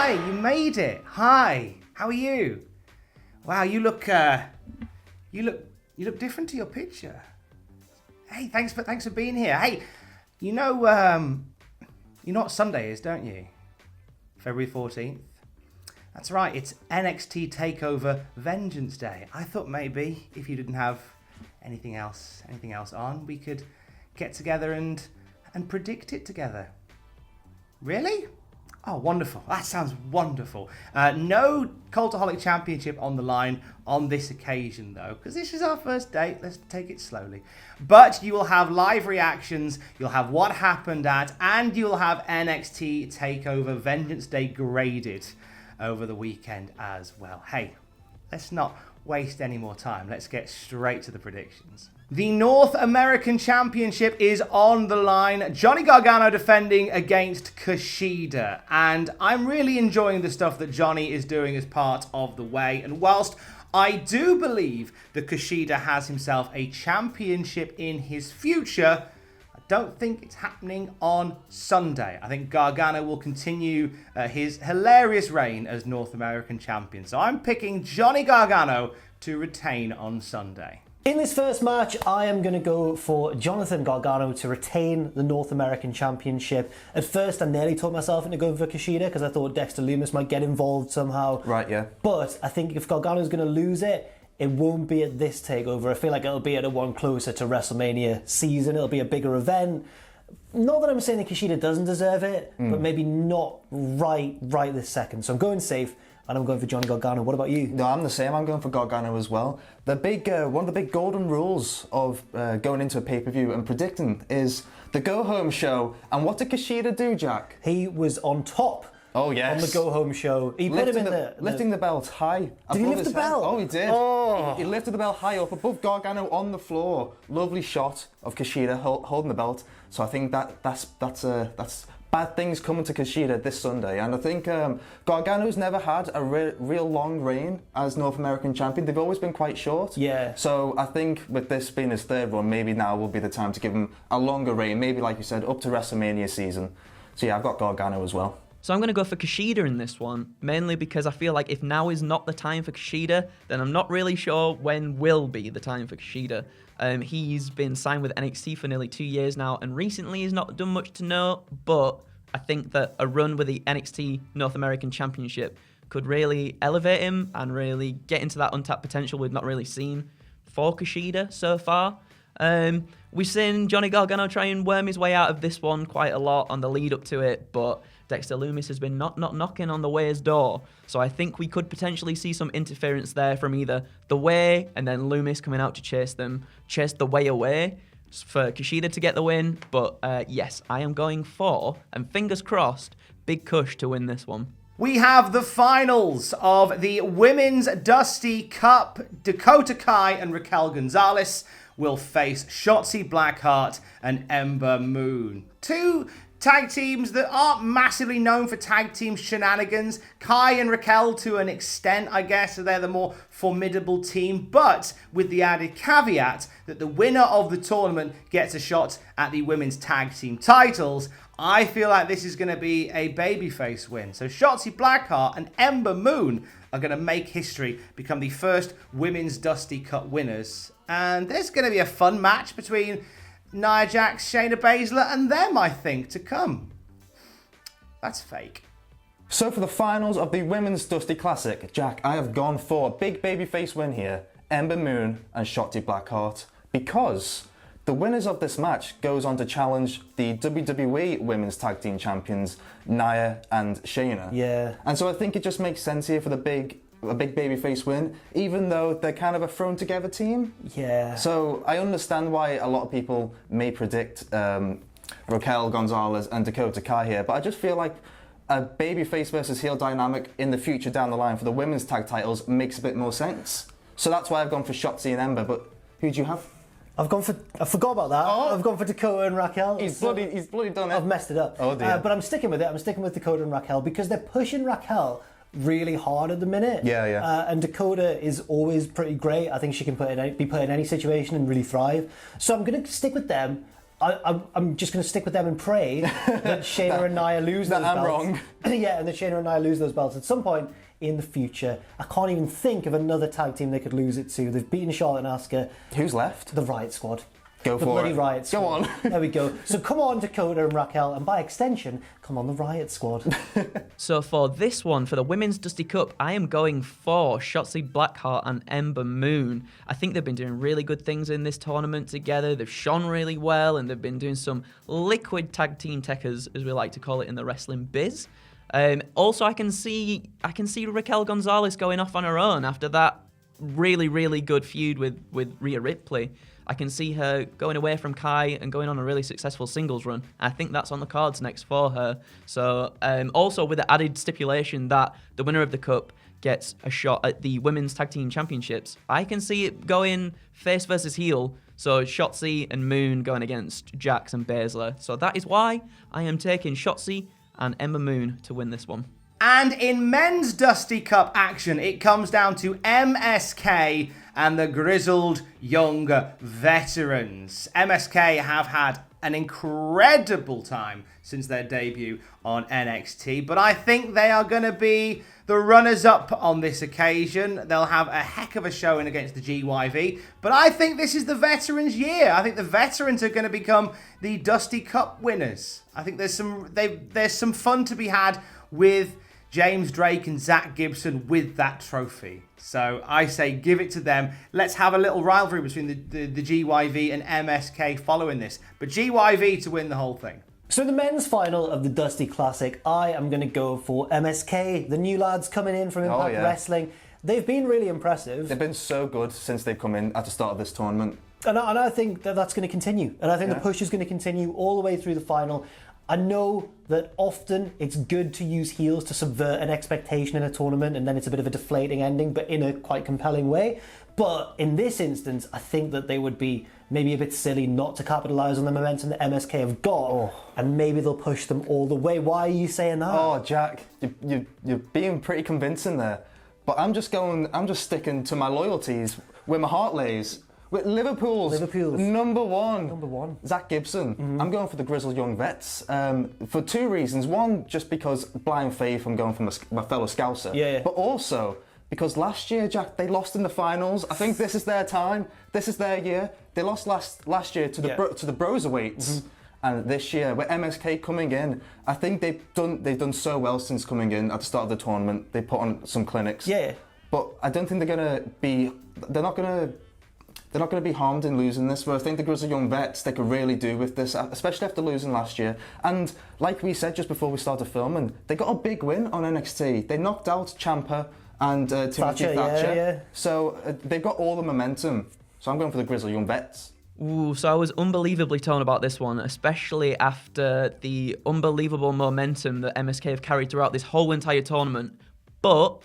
Hi, you made it. Hi, how are you? Wow, you look different to your picture. Hey, thanks for being here. Hey, you know what Sunday is, don't you? February 14th. That's right, it's NXT TakeOver Vengeance Day. I thought maybe if you didn't have anything else on, we could get together and predict it together. Really? Oh, wonderful. That sounds wonderful. No Cultaholic Championship on the line on this occasion, though, because this is our first date. Let's take it slowly. But you will have live reactions, you'll have what happened at, and you'll have NXT TakeOver Vengeance Day graded over the weekend as well. Hey, let's not waste any more time. Let's get straight to the predictions. The North American Championship is on the line. Johnny Gargano defending against Kushida. And I'm really enjoying the stuff that Johnny is doing as part of the way. And whilst I do believe that Kushida has himself a championship in his future, I don't think it's happening on Sunday. I think Gargano will continue his hilarious reign as North American champion. So I'm picking Johnny Gargano to retain on Sunday. In this first match, I am going to go for Jonathan Gargano to retain the North American Championship. At first, I nearly talked myself into going for Kushida because I thought Dexter Lumis might get involved somehow. Right, yeah. But I think if Gargano's going to lose it, it won't be at this TakeOver. I feel like it'll be at a one closer to WrestleMania season. It'll be a bigger event. Not that I'm saying that Kushida doesn't deserve it, but maybe not right this second. So I'm going safe. And I'm going for Johnny Gargano. What about you? No, I'm the same. I'm going for Gargano as well. The big, one of the big golden rules of going into a pay-per-view and predicting is the go-home show. And what did Kushida do, Jack? He was on top. Oh, yes. On the go-home show. He put him in lifting the belt high. Did he lift the belt? Oh, he did. Oh. He lifted the belt high up above Gargano on the floor. Lovely shot of Kushida holding the belt. So I think that's bad things coming to Kushida this Sunday. And I think Gargano's never had a real long reign as North American champion. They've always been quite short. Yeah. So I think with this being his third run, maybe now will be the time to give him a longer reign. Maybe, like you said, up to WrestleMania season. So yeah, I've got Gargano as well. So I'm going to go for Kushida in this one, mainly because I feel like if now is not the time for Kushida, then I'm not really sure when will be the time for Kushida. He's been signed with NXT for nearly 2 years now, and recently he's not done much to note, but I think that a run with the NXT North American Championship could really elevate him and really get into that untapped potential we've not really seen for Kushida so far. We've seen Johnny Gargano try and worm his way out of this one quite a lot on the lead up to it, but Dexter Lumis has been not knocking on the Way's door. So I think we could potentially see some interference there from either the Way and then Lumis coming out to chase the Way away for Kushida to get the win. But yes, I am going for, and fingers crossed, Big Kush to win this one. We have the finals of the Women's Dusty Cup. Dakota Kai and Raquel González will face Shotzi Blackheart and Ember Moon. Two tag teams that aren't massively known for tag team shenanigans. Kai and Raquel to an extent, I guess, so they're the more formidable team, but with the added caveat that the winner of the tournament gets a shot at the women's tag team titles. I feel like this is going to be a babyface win. So Shotzi Blackheart and Ember Moon are going to make history, become the first Women's Dusty Cup winners. And there's going to be a fun match between Nia Jax, Shayna Baszler, and them, I think, to come. That's fake. So for the finals of the Women's Dusty Classic, Jack, I have gone for a big babyface win here, Ember Moon and Shotzi Blackheart, because the winners of this match goes on to challenge the WWE Women's Tag Team Champions, Nia and Shayna. Yeah. And so I think it just makes sense here for a big babyface win, even though they're kind of a thrown together team. Yeah. So I understand why a lot of people may predict Raquel, González and Dakota Kai here, but I just feel like a babyface versus heel dynamic in the future down the line for the women's tag titles makes a bit more sense. So that's why I've gone for Shotzi and Ember, but who do you have? I forgot about that. Oh. I've gone for Dakota and Raquel. He's bloody done it. I've messed it up. Oh dear. But I'm sticking with it. I'm sticking with Dakota and Raquel because they're pushing Raquel really hard at the minute. Yeah. And Dakota is always pretty great. I think she can be put in any situation and really thrive. So I'm going to stick with them. I'm just going to stick with them and pray that Shayna and Nia lose those belts. I'm wrong. Yeah, and that Shayna and Nia lose those belts at some point in the future. I can't even think of another tag team they could lose it to. They've beaten Charlotte and Asuka. Who's left? The Riot Squad. Go The for bloody it. Riot Squad. Go on. There we go. So come on, Dakota and Raquel, and by extension, come on, the Riot Squad. So for this one, for the Women's Dusty Cup, I am going for Shotzi Blackheart and Ember Moon. I think they've been doing really good things in this tournament together. They've shone really well, and they've been doing some liquid tag team techers, as we like to call it in the wrestling biz. Also, I can see Raquel González going off on her own after that really, really good feud with Rhea Ripley. I can see her going away from Kai and going on a really successful singles run. I think that's on the cards next for her. So also with the added stipulation that the winner of the cup gets a shot at the Women's Tag Team Championships, I can see it going face versus heel. So Shotzi and Moon going against Jax and Baszler. So that is why I am taking Shotzi and Ember Moon to win this one. And in men's Dusty Cup action, it comes down to MSK and the Grizzled Young Veterans. MSK have had an incredible time since their debut on NXT, but I think they are going to be the runners-up on this occasion. They'll have a heck of a showing against the GYV, but I think this is the veterans' year. I think the veterans are going to become the Dusty Cup winners. I think there's some fun to be had with James Drake and Zach Gibson with that trophy. So I say give it to them. Let's have a little rivalry between the GYV and MSK following this. But GYV to win the whole thing. So in the men's final of the Dusty Classic, I am going to go for MSK, the new lads coming in from Impact Wrestling. They've been really impressive. They've been so good since they've come in at the start of this tournament. And I think that's going to continue. And I think the push is going to continue all the way through the final. I know that often it's good to use heels to subvert an expectation in a tournament, and then it's a bit of a deflating ending, but in a quite compelling way. But in this instance, I think that they would be maybe a bit silly not to capitalise on the momentum that MSK have got, and maybe they'll push them all the way. Why are you saying that? Oh, Jack, you're being pretty convincing there. But I'm just sticking to my loyalties where my heart lays. With Liverpool's number one, Zach Gibson. Mm-hmm. I'm going for the Grizzled Young Vets for two reasons. One, just because blind faith, I'm going for my fellow Scouser. Yeah. But also because last year, Jack, they lost in the finals. I think this is their time. This is their year. They lost last year to the Broserweights. Mm-hmm. And this year, with MSK coming in, I think they've done so well since coming in at the start of the tournament. They put on some clinics. Yeah. But I don't think they're not going to be harmed in losing this, but I think the Grizzled Young Vets, they could really do with this, especially after losing last year. And like we said just before we started filming, they got a big win on NXT. They knocked out Ciampa and Timothy Thatcher. Yeah. So they've got all the momentum. So I'm going for the Grizzled Young Vets. Ooh, so I was unbelievably torn about this one, especially after the unbelievable momentum that MSK have carried throughout this whole entire tournament. But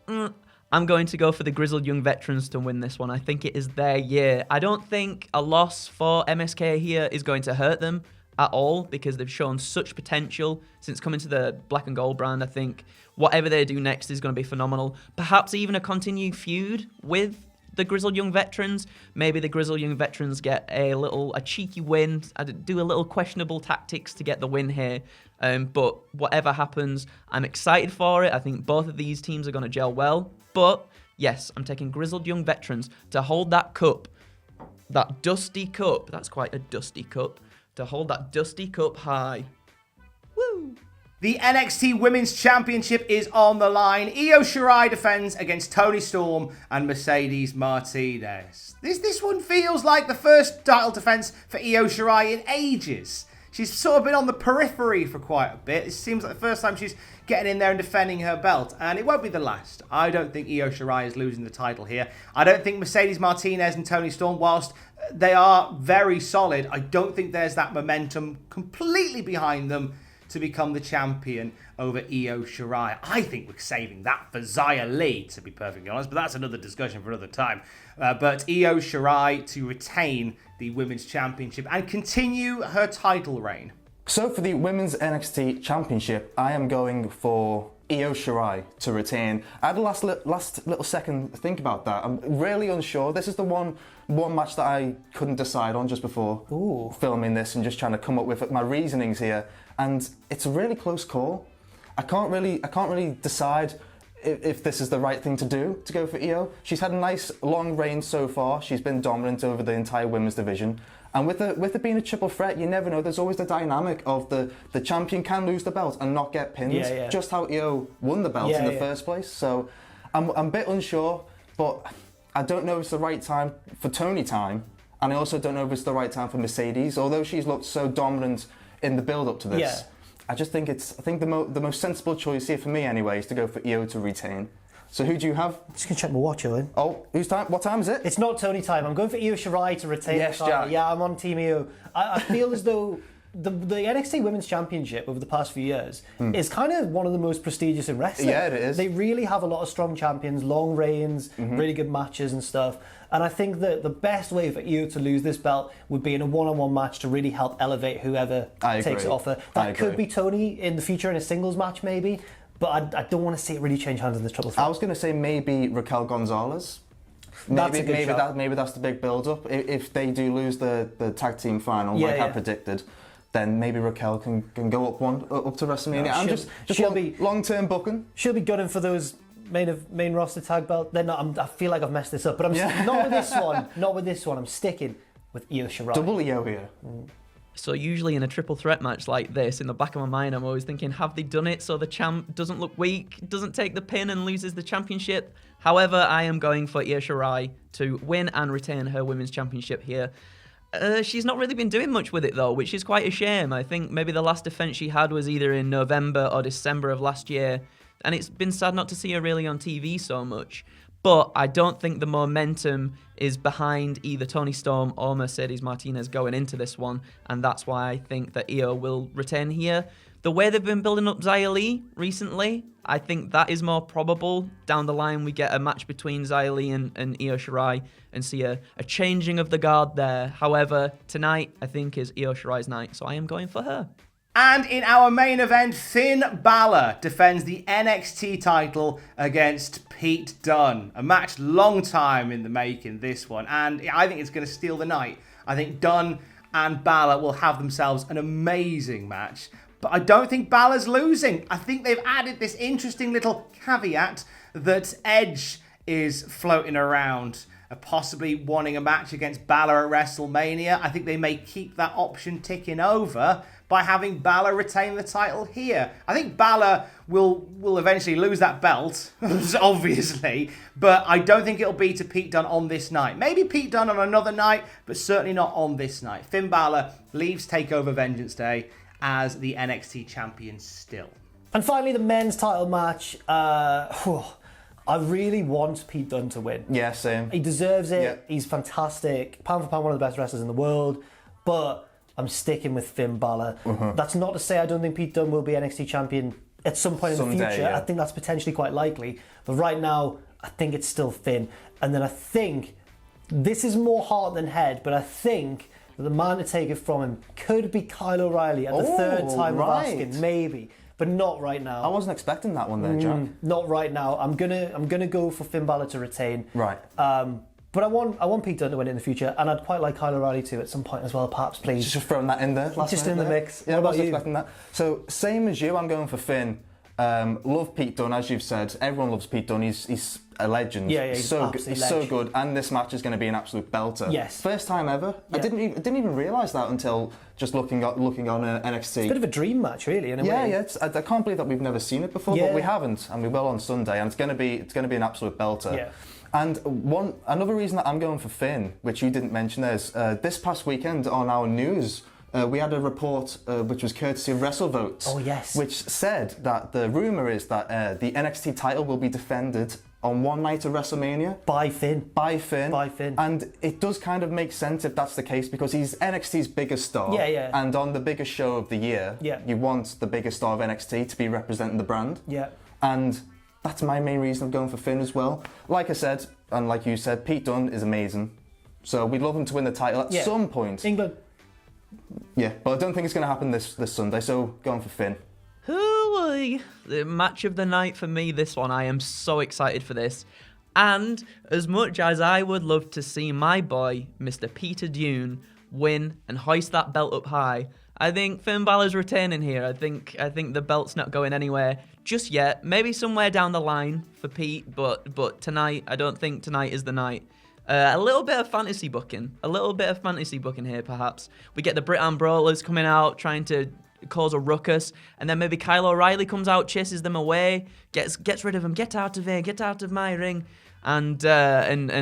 I'm going to go for the Grizzled Young Veterans to win this one. I think it is their year. I don't think a loss for MSK here is going to hurt them at all, because they've shown such potential since coming to the Black and Gold brand. I think whatever they do next is going to be phenomenal. Perhaps even a continued feud with the Grizzled Young Veterans. Maybe the Grizzled Young Veterans get a cheeky win, do a little questionable tactics to get the win here. But whatever happens, I'm excited for it. I think both of these teams are going to gel well. But yes, I'm taking Grizzled Young Veterans to hold that cup, that dusty cup. That's quite a dusty cup. To hold that dusty cup high. Woo! The NXT Women's Championship is on the line. Io Shirai defends against Toni Storm and Mercedes Martinez. This one feels like the first title defense for Io Shirai in ages. She's sort of been on the periphery for quite a bit. It seems like the first time she's getting in there and defending her belt. And it won't be the last. I don't think Io Shirai is losing the title here. I don't think Mercedes Martinez and Toni Storm, whilst they are very solid, I don't think there's that momentum completely behind them to become the champion over Io Shirai. I think we're saving that for Xia Li, to be perfectly honest, but that's another discussion for another time. But Io Shirai to retain the Women's Championship and continue her title reign. So for the Women's NXT Championship, I am going for Io Shirai to retain. I had a last little second to think about that. I'm really unsure. This is the one match that I couldn't decide on just before filming this and just trying to come up with my reasonings here. And it's a really close call. I can't really decide if this is the right thing to do, to go for Io. She's had a nice long reign so far. She's been dominant over the entire women's division. And with it being a triple threat, you never know. There's always the dynamic of the champion can lose the belt and not get pinned. Just how Io won the belt in the first place. So I'm a bit unsure, but I don't know if it's the right time for Toni time. And I also don't know if it's the right time for Mercedes. Although she's looked so dominant in the build-up to this. I just think the most sensible choice here for me anyway is to go for Io to retain. So who do you have? Just gonna check my watch, Owen. Oh, whose time? What time is it? It's not Toni time. I'm going for Io Shirai to retain. Yes, the Jack. Yeah, I'm on Team Io. I feel as though the NXT Women's Championship over the past few years is kind of one of the most prestigious in wrestling. Yeah, it is. They really have a lot of strong champions, long reigns, really good matches and stuff. And I think that the best way for Io to lose this belt would be in a one-on-one match to really help elevate whoever takes it off her. That could be Toni in the future in a singles match, maybe. But I don't want to see it really change hands in this triple threat. I was going to say maybe Raquel González. Maybe that's the big build-up. If they do lose the tag team final, I predicted, then maybe Raquel can go up to WrestleMania. And just long-term booking. She'll be gunning for those main roster tag belt. Then I feel like I've messed this up, but I'm not with this one. Not with this one. I'm sticking with Io Shirai. Double Io here. So usually in a triple threat match like this, in the back of my mind, I'm always thinking, have they done it so the champ doesn't look weak, doesn't take the pin and loses the championship? However, I am going for Io Shirai to win and retain her women's championship here. She's not really been doing much with it though, which is quite a shame. I think maybe the last defense she had was either in November or December of last year, and it's been sad not to see her really on TV so much. But I don't think the momentum is behind either Toni Storm or Mercedes Martinez going into this one, and that's why I think that Io will retain here. The way they've been building up Xia Li recently, I think that is more probable. Down the line, we get a match between Xia Li and Io Shirai and see a changing of the guard there. However, tonight, I think, is Io Shirai's night, so I am going for her. And in our main event, Finn Bálor defends the NXT title against Pete Dunne. A match long time in the making, this one. And I think it's going to steal the night. I think Dunne and Bálor will have themselves an amazing match. But I don't think Balor's losing. I think they've added this interesting little caveat that Edge is floating around, possibly wanting a match against Bálor at WrestleMania. I think they may keep that option ticking over by having Bálor retain the title here. I think Bálor will eventually lose that belt, obviously, but I don't think it'll be to Pete Dunne on this night. Maybe Pete Dunne on another night, but certainly not on this night. Finn Bálor leaves TakeOver Vengeance Day as the NXT champion still. And finally, the men's title match. I really want Pete Dunne to win. Yeah, same. He deserves it. Yeah. He's fantastic. Pound for pound, one of the best wrestlers in the world. But I'm sticking with Finn Bálor. That's not to say I don't think Pete Dunne will be NXT champion at some point in the future. Yeah. I think that's potentially quite likely. But right now, I think it's still Finn. And then I think, this is more heart than head, but I think that the man to take it from him could be Kyle O'Reilly at the third time of asking, maybe. But not right now. I wasn't expecting that one there, Jack. Not right now. I'm gonna go for Finn Bálor to retain. Right. But I want Pete Dunne to win in the future, and I'd quite like Kyle O'Reilly to at some point as well, perhaps, please. Just throwing that in there. Just in the mix. Yeah, what about I was you? expecting that. So, same as you, I'm going for Finn. Love Pete Dunne, as you've said. Everyone loves Pete Dunne. He's a legend. Yeah, he's so good. He's so good, and this match is going to be an absolute belter. Yes. First time ever. Yeah. I didn't even realise that until just looking on NXT. It's a bit of a dream match, really, in a way. Yeah. I can't believe that we've never seen it before, but we haven't, and we will on Sunday, and it's going to be an absolute belter. Yeah. And another reason that I'm going for Finn, which you didn't mention, is this past weekend on our news. We had a report which was courtesy of WrestleVotes. Oh, yes. Which said that the rumour is that the NXT title will be defended on one night of WrestleMania. By Finn. And it does kind of make sense if that's the case, because he's NXT's biggest star. Yeah. And on the biggest show of the year, you want the biggest star of NXT to be representing the brand. Yeah. And that's my main reason of going for Finn as well. Like I said, and like you said, Pete Dunne is amazing. So we'd love him to win the title at some point. England. Yeah, but I don't think it's going to happen this Sunday, so going for Finn. Hooey! The match of the night for me, this one. I am so excited for this. And as much as I would love to see my boy, Mr. Peter Dunne, win and hoist that belt up high, I think Finn Balor's retaining here. I think the belt's not going anywhere just yet. Maybe somewhere down the line for Pete, but tonight, I don't think tonight is the night. A little bit of fantasy booking. Here, perhaps. We get the Britain Brawlers coming out, trying to cause a ruckus, and then maybe Kyle O'Reilly comes out, chases them away, gets rid of them, get out of here, get out of my ring, and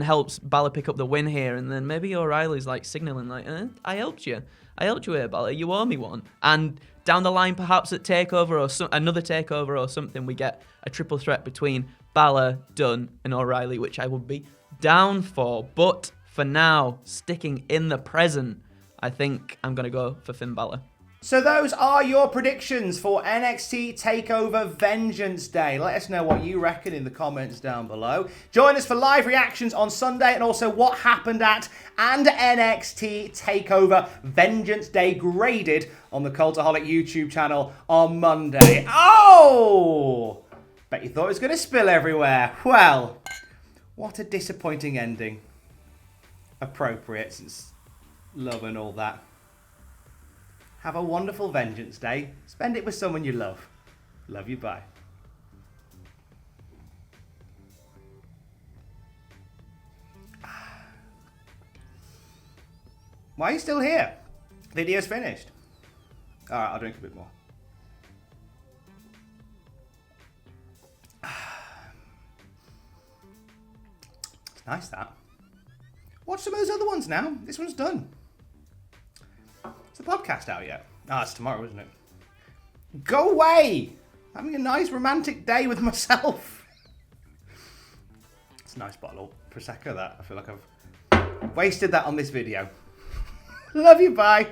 helps Balor pick up the win here, and then maybe O'Reilly's like signaling like, I helped you here, Balor, you owe me one, and down the line perhaps at TakeOver or another TakeOver or something, we get a triple threat between Balor, Dunne, and O'Reilly, which I would be down for, but for now, sticking in the present, I think I'm going to go for Finn Balor. So those are your predictions for NXT TakeOver Vengeance Day. Let us know what you reckon in the comments down below. Join us for live reactions on Sunday and also what happened at and NXT TakeOver Vengeance Day graded on the Cultaholic YouTube channel on Monday. Oh! Bet you thought it was going to spill everywhere. Well, what a disappointing ending. Appropriate since love and all that. Have a wonderful Vengeance Day. Spend it with someone you love. Love you, bye. Why are you still here? Video's finished. Alright, I'll drink a bit more. It's nice, that. Watch some of those other ones now. This one's done. Is the podcast out yet? It's tomorrow, isn't it? Go away! Having a nice romantic day with myself. It's a nice bottle of Prosecco, that. I feel like I've wasted that on this video. Love you, bye.